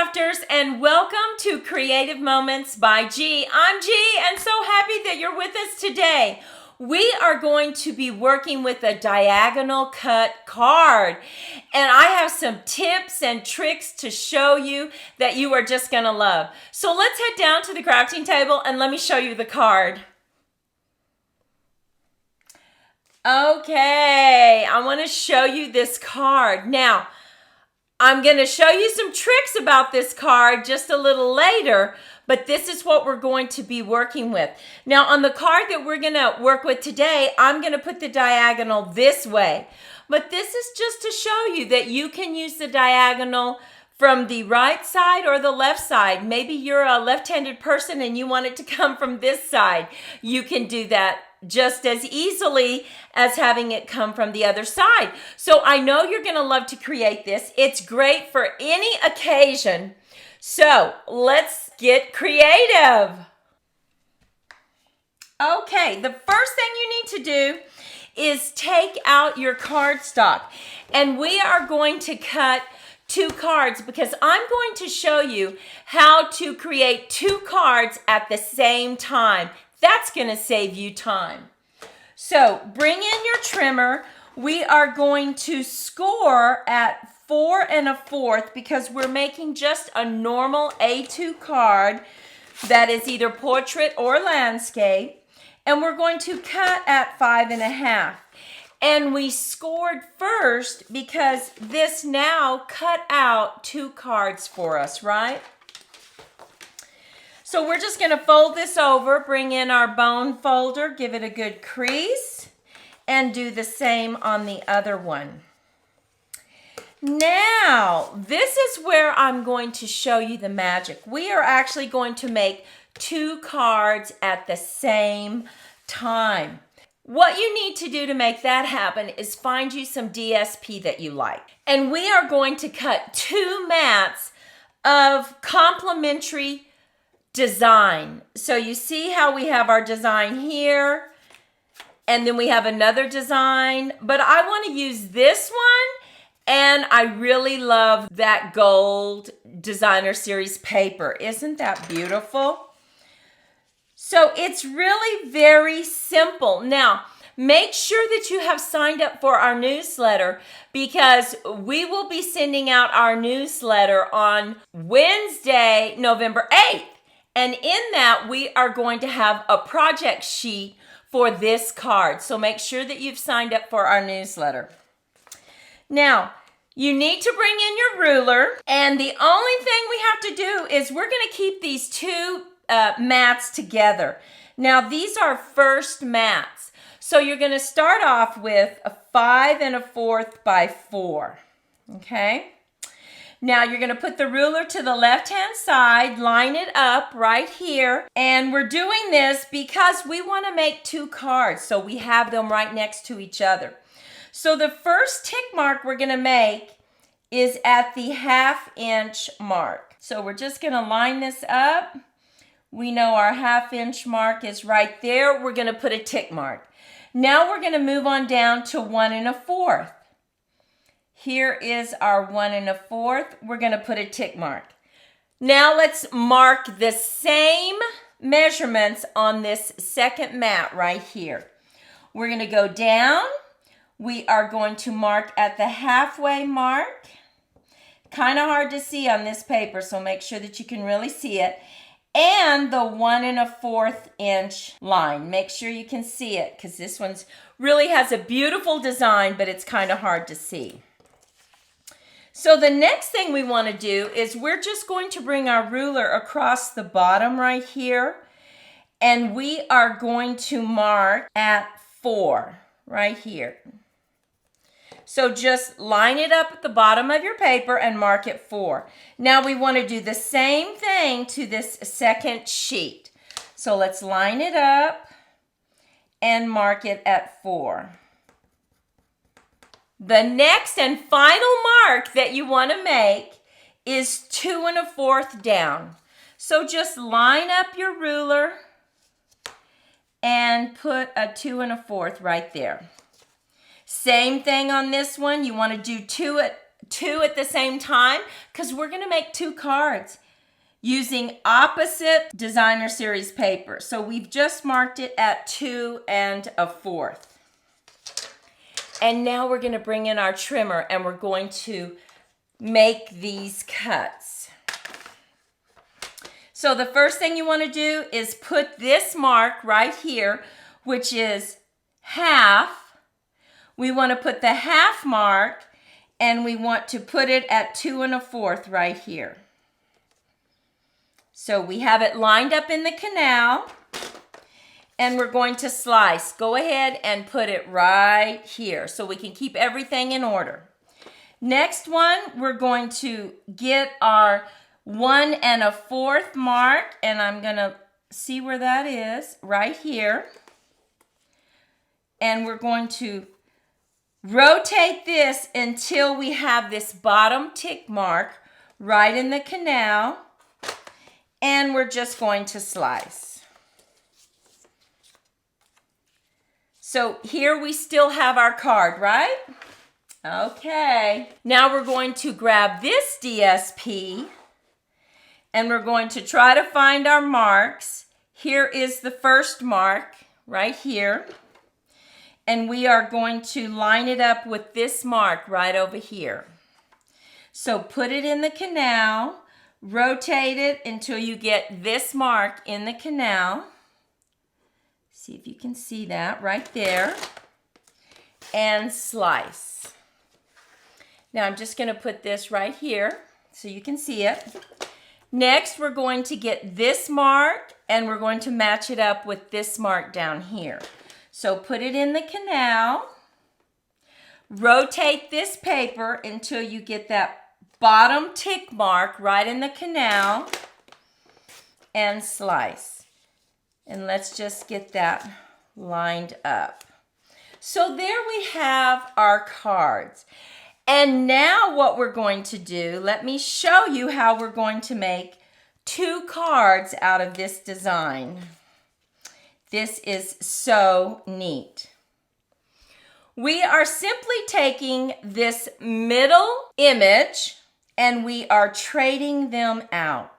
crafters, and welcome to Creative Moments by G. I'm G, and so happy that you're with us today. We are going to be working with a diagonal cut card, and I have some tips and tricks to show you that you are just going to love. So let's head down to the crafting table and let me show you the card. Okay, I want to show you this card. Now, I'm going to show you some tricks about this card just a little later, but this is what we're going to be working with. Now, on the card that we're going to work with today, I'm going to put the diagonal this way. But this is just to show you that you can use the diagonal from the right side or the left side. Maybe you're a left-handed person and you want it to come from this side. You can do that just as easily as having it come from the other side. So I know you're going to love to create this. It's great for any occasion. So let's get creative. Okay, the first thing you need to do is take out your cardstock. And we are going to cut 2 cards because I'm going to show you how to create 2 cards at the same time. That's going to save you time. So bring in your trimmer. We are going to score at 4 1/4 because we're making just a normal A2 card that is either portrait or landscape. And we're going to cut at 5 1/2. And we scored first because this now cut out 2 cards for us, right? So we're just going to fold this over, bring in our bone folder, give it a good crease, and do the same on the other one. Now, this is where I'm going to show you the magic. We are actually going to make 2 cards at the same time. What you need to do to make that happen is find you some DSP that you like. And we are going to cut 2 mats of complementary design. So you see how we have our design here, and then we have another design, but I want to use this one, and I really love that gold designer series paper. Isn't that beautiful? So it's really very simple. Now, make sure that you have signed up for our newsletter because we will be sending out our newsletter on Wednesday, November 8th. And in that, we are going to have a project sheet for this card. So make sure that you've signed up for our newsletter. Now, you need to bring in your ruler. And the only thing we have to do is we're going to keep these 2 mats together. Now, these are first mats. So you're going to start off with a 5 1/4 by 4. Okay? Now you're going to put the ruler to the left-hand side, line it up right here. And we're doing this because we want to make 2 cards, so we have them right next to each other. So the first tick mark we're going to make is at the 1/2 inch mark. So we're just going to line this up. We know our 1/2 inch mark is right there. We're going to put a tick mark. Now we're going to move on down to 1 1/4. Here is our 1 1/4. We're going to put a tick mark. Now let's mark the same measurements on this second mat right here. We're going to go down. We are going to mark at the halfway mark. Kind of hard to see on this paper, so make sure that you can really see it. And the 1 1/4 inch line. Make sure you can see it because this one's really has a beautiful design, but it's kind of hard to see. So the next thing we want to do is we're just going to bring our ruler across the bottom right here, and we are going to mark at 4 right here. So just line it up at the bottom of your paper and mark at 4. Now we want to do the same thing to this second sheet. So let's line it up and mark it at 4. The next and final mark that you want to make is 2 1/4 down. So just line up your ruler and put a 2 1/4 right there. Same thing on this one. You want to do two at the same time because we're going to make two cards using opposite designer series paper. So we've just marked it at 2 1/4. And now we're going to bring in our trimmer and we're going to make these cuts. So the first thing you want to do is put this mark right here, which is half. We want to put the half mark and we want to put it at 2 1/4 right here. So we have it lined up in the canal and we're going to slice. Go ahead and put it right here so we can keep everything in order. Next one, we're going to get our 1 1/4 mark, and I'm going to see where that is, right here. And we're going to rotate this until we have this bottom tick mark right in the canal, and we're just going to slice. So here we still have our card, right? Okay. Now we're going to grab this DSP and we're going to try to find our marks. Here is the first mark right here. And we are going to line it up with this mark right over here. So put it in the canal, rotate it until you get this mark in the canal. See if you can see that right there. And slice. Now I'm just going to put this right here so you can see it. Next, we're going to get this mark and we're going to match it up with this mark down here. So put it in the canal. Rotate this paper until you get that bottom tick mark right in the canal and slice. And let's just get that lined up. So there we have our cards. And now what we're going to do, let me show you how we're going to make two cards out of this design. This is so neat. We are simply taking this middle image and we are trading them out.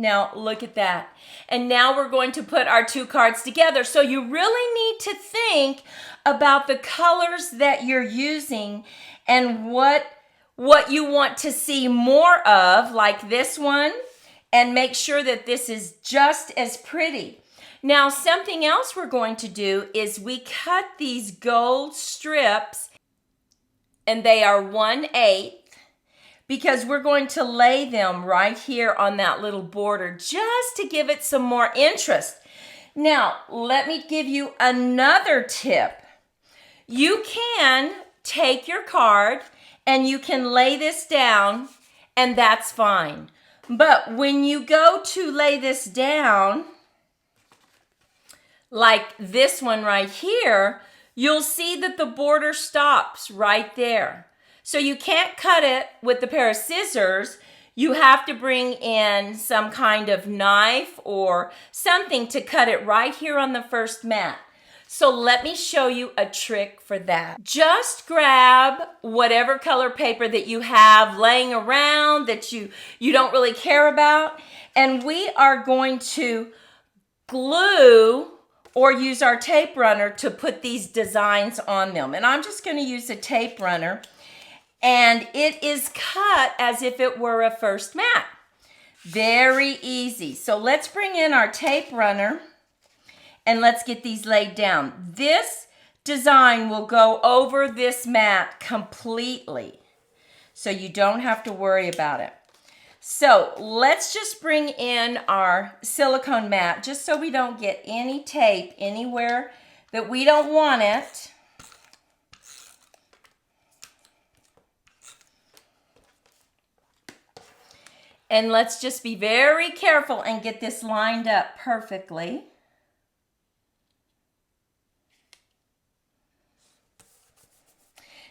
Now, look at that. And now we're going to put our two cards together. So you really need to think about the colors that you're using and what you want to see more of, like this one, and make sure that this is just as pretty. Now, something else we're going to do is we cut these gold strips, and they are 1/8. Because we're going to lay them right here on that little border just to give it some more interest. Now, let me give you another tip. You can take your card and you can lay this down and that's fine. But when you go to lay this down, like this one right here, you'll see that the border stops right there. So you can't cut it with a pair of scissors. You have to bring in some kind of knife or something to cut it right here on the first mat. So let me show you a trick for that. Just grab whatever color paper that you have laying around that you don't really care about, and we are going to glue or use our tape runner to put these designs on them. And I'm just going to use a tape runner. And it is cut as if it were a first mat. Very easy. So let's bring in our tape runner and let's get these laid down. This design will go over this mat completely, so you don't have to worry about it. So let's just bring in our silicone mat just so we don't get any tape anywhere that we don't want it. And let's just be very careful and get this lined up perfectly.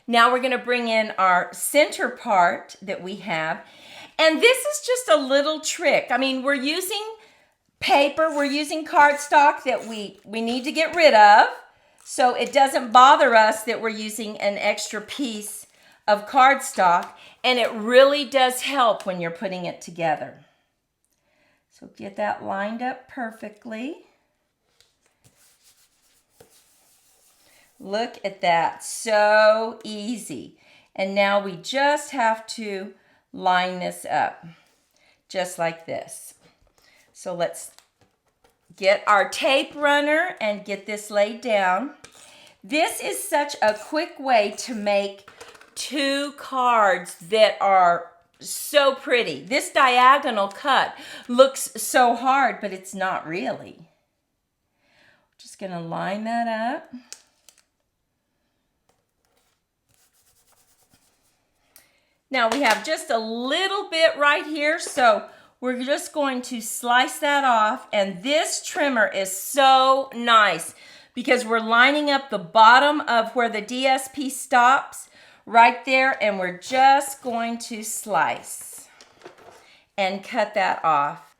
Now we're going to bring in our center part that we have. And this is just a little trick. I mean, we're using paper, we're using cardstock that we need to get rid of. so it doesn't bother us that we're using an extra piece of cardstock, and it really does help when you're putting it together. So get that lined up perfectly. Look at that, so easy. And now we just have to line this up, just like this. So let's get our tape runner and get this laid down. This is such a quick way to make 2 cards that are so pretty. This diagonal cut looks so hard, but it's not really. Just gonna line that up. Now we have just a little bit right here, so we're just going to slice that off, and this trimmer is so nice because we're lining up the bottom of where the DSP stops right there, and we're just going to slice and cut that off.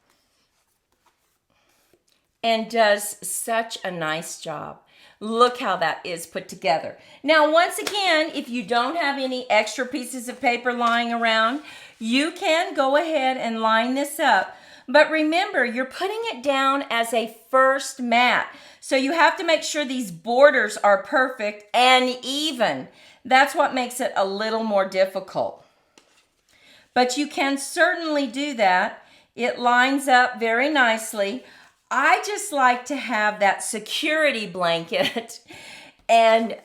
And does such a nice job. Look how that is put together. Now, once again, if you don't have any extra pieces of paper lying around, you can go ahead and line this up. But remember, you're putting it down as a first mat. So you have to make sure these borders are perfect and even. That's what makes it a little more difficult. But you can certainly do that. It lines up very nicely. I just like to have that security blanket and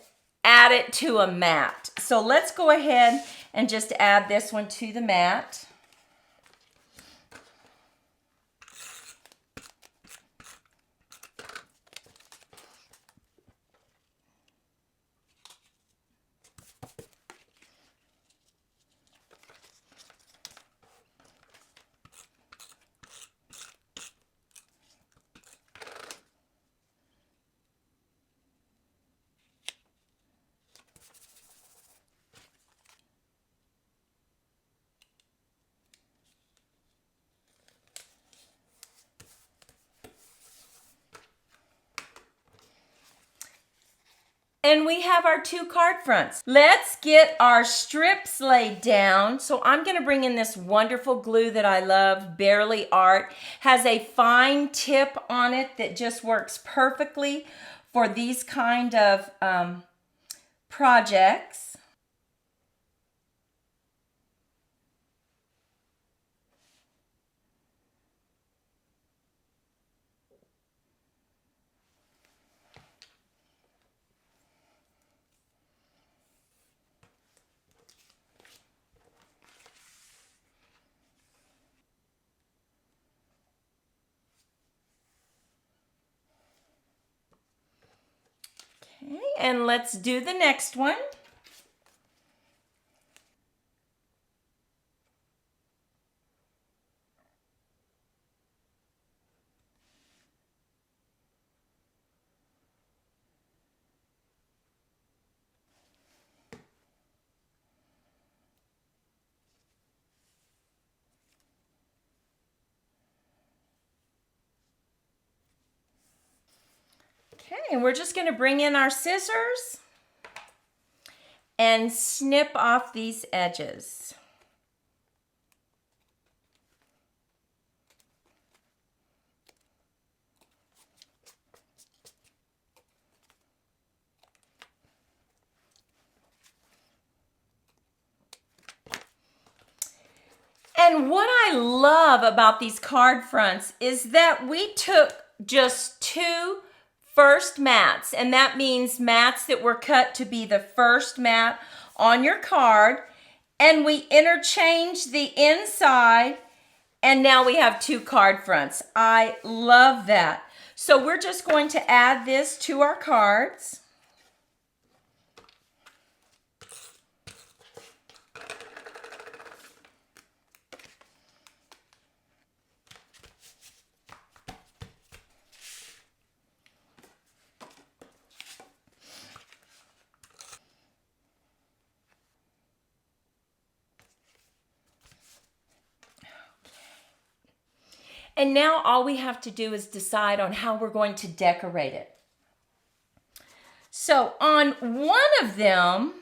add it to a mat. So let's go ahead and just add this one to the mat. And we have our 2 card fronts. Let's get our strips laid down. So I'm gonna bring in this wonderful glue that I love, Barely Art. Has a fine tip on it that just works perfectly for these kind of projects. Okay, and let's do the next one. Okay, and we're just going to bring in our scissors and snip off these edges. And what I love about these card fronts is that we took just 2 first mats, and that means mats that were cut to be the first mat on your card, and we interchanged the inside, and now we have 2 card fronts. I love that. So we're just going to add this to our cards. And now all we have to do is decide on how we're going to decorate it. So on one of them,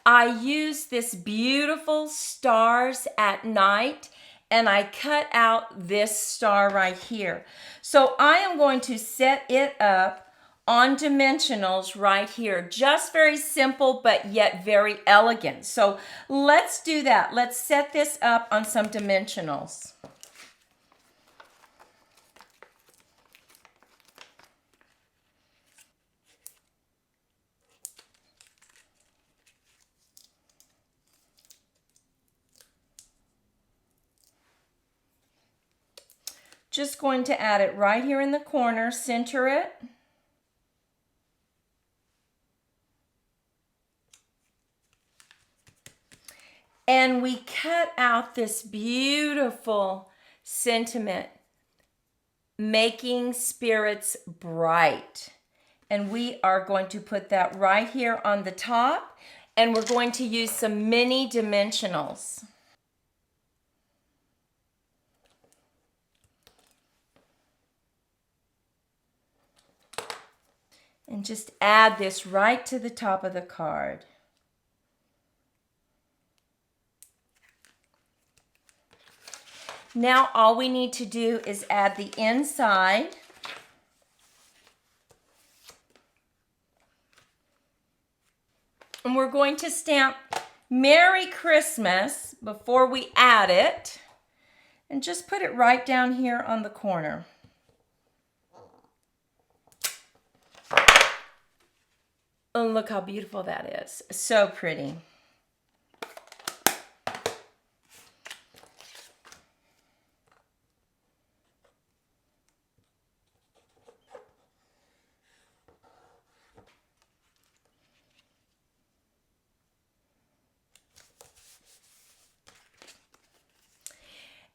I used this beautiful stars at night, and I cut out this star right here. So I am going to set it up on dimensionals right here. Just very simple, but yet very elegant. So let's do that. Let's set this up on some dimensionals. Just going to add it right here in the corner, center it. And we cut out this beautiful sentiment, making spirits bright. And we are going to put that right here on the top, and we're going to use some mini dimensionals. And just add this right to the top of the card. Now all we need to do is add the inside. And we're going to stamp Merry Christmas before we add it. And just put it right down here on the corner. Oh, look how beautiful that is. So pretty.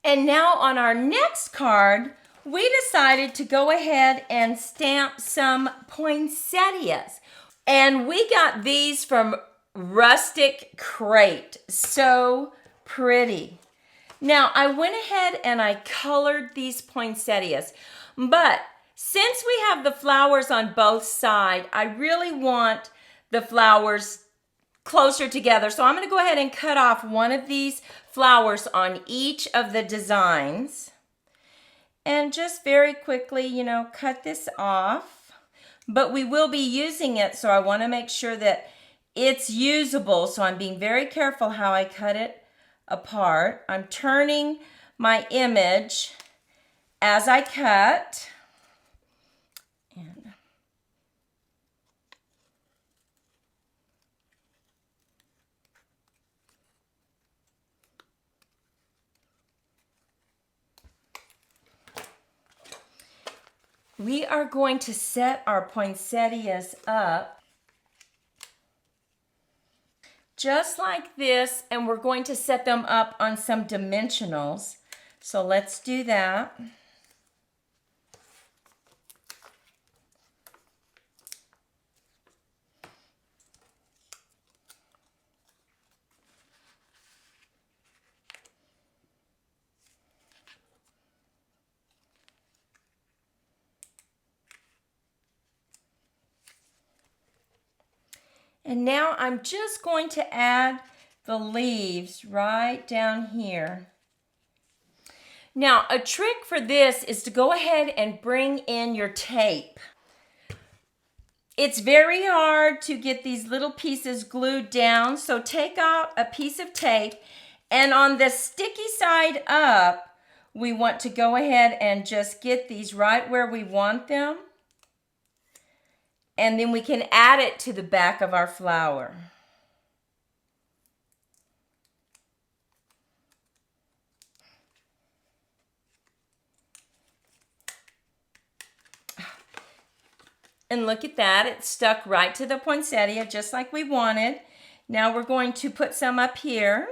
And now on our next card, we decided to go ahead and stamp some poinsettias. And we got these from Rustic Crate. So pretty. Now, I went ahead and I colored these poinsettias. But since we have the flowers on both sides, I really want the flowers closer together. So I'm going to go ahead and cut off one of these flowers on each of the designs. And just very quickly, cut this off. But we will be using it, so I want to make sure that it's usable. So I'm being very careful how I cut it apart. I'm turning my image as I cut. And we are going to set our poinsettias up just like this, and we're going to set them up on some dimensionals. So let's do that. And now I'm just going to add the leaves right down here. Now, a trick for this is to go ahead and bring in your tape. It's very hard to get these little pieces glued down, so take out a piece of tape, and on the sticky side up, we want to go ahead and just get these right where we want them. And then we can add it to the back of our flower. And look at that, it stuck right to the poinsettia just like we wanted. Now we're going to put some up here.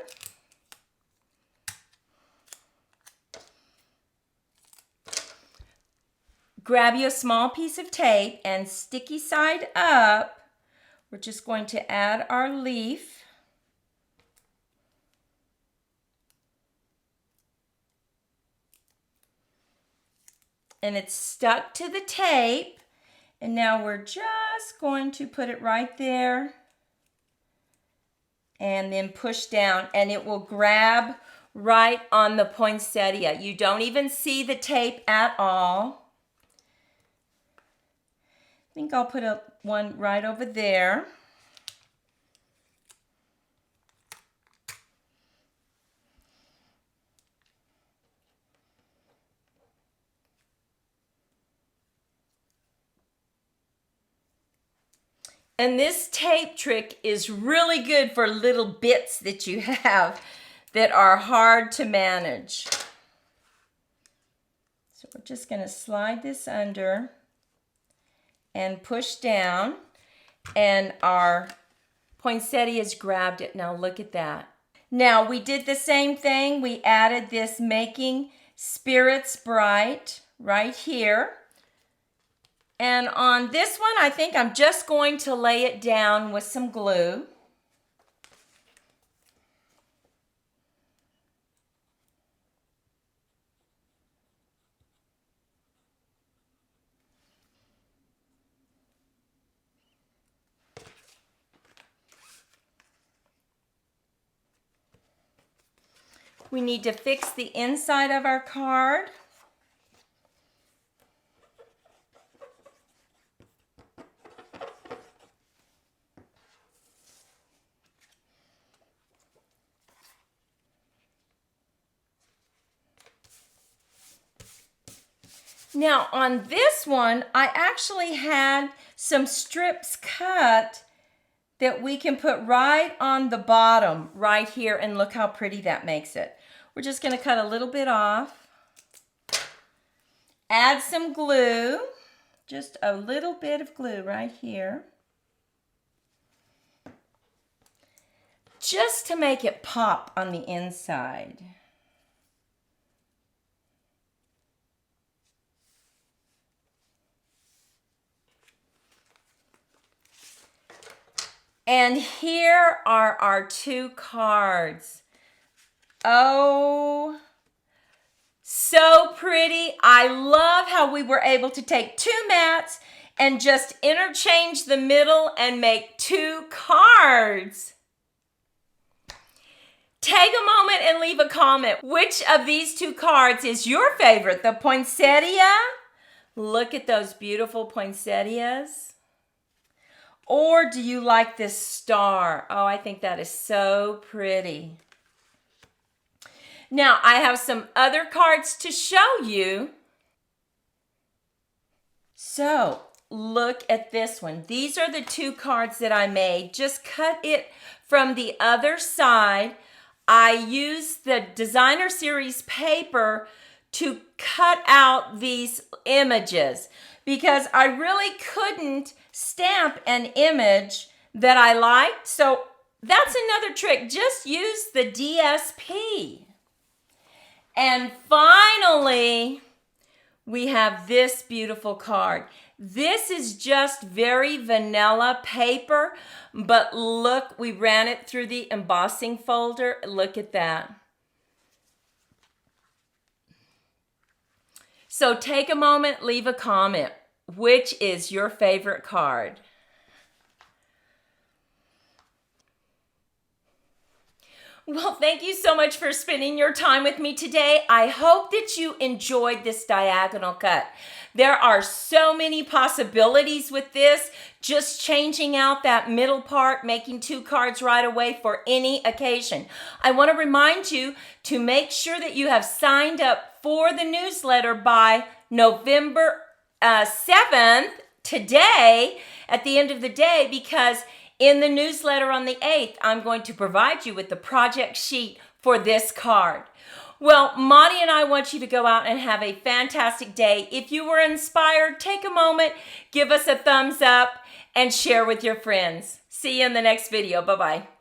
Grab you a small piece of tape and sticky side up, we're just going to add our leaf. And it's stuck to the tape. And now we're just going to put it right there and then push down, and it will grab right on the poinsettia. You don't even see the tape at all. I think I'll put one right over there. And this tape trick is really good for little bits that you have that are hard to manage. So we're just going to slide this under and push down, and our poinsettias grabbed it. Now look at that. Now we did the same thing. We added this Making Spirits Bright right here. And on this one, I think I'm just going to lay it down with some glue. We need to fix the inside of our card. Now on this one, I actually had some strips cut that we can put right on the bottom right here, and look how pretty that makes it. We're just going to cut a little bit off. Add some glue, just a little bit of glue right here. Just to make it pop on the inside. And here are our two cards. Oh, so pretty. I love how we were able to take two mats and just interchange the middle and make two cards. Take a moment and leave a comment. Which of these two cards is your favorite? The poinsettia? Look at those beautiful poinsettias. Or do you like this star? Oh, I think that is so pretty. Now, I have some other cards to show you. So, look at this one. These are the two cards that I made. Just cut it from the other side. I used the Designer Series paper to cut out these images because I really couldn't stamp an image that I liked. So that's another trick. Just use the DSP. And finally, we have this beautiful card. This is just very vanilla paper, but look, we ran it through the embossing folder. Look at that. So take a moment, leave a comment. Which is your favorite card? Well, thank you so much for spending your time with me today. I hope that you enjoyed this diagonal cut. There are so many possibilities with this, just changing out that middle part, making two cards right away for any occasion. I want to remind you to make sure that you have signed up for the newsletter by November 7th, today, at the end of the day, because in the newsletter on the 8th, I'm going to provide you with the project sheet for this card. Well, Monty and I want you to go out and have a fantastic day. If you were inspired, take a moment, give us a thumbs up, and share with your friends. See you in the next video. Bye-bye.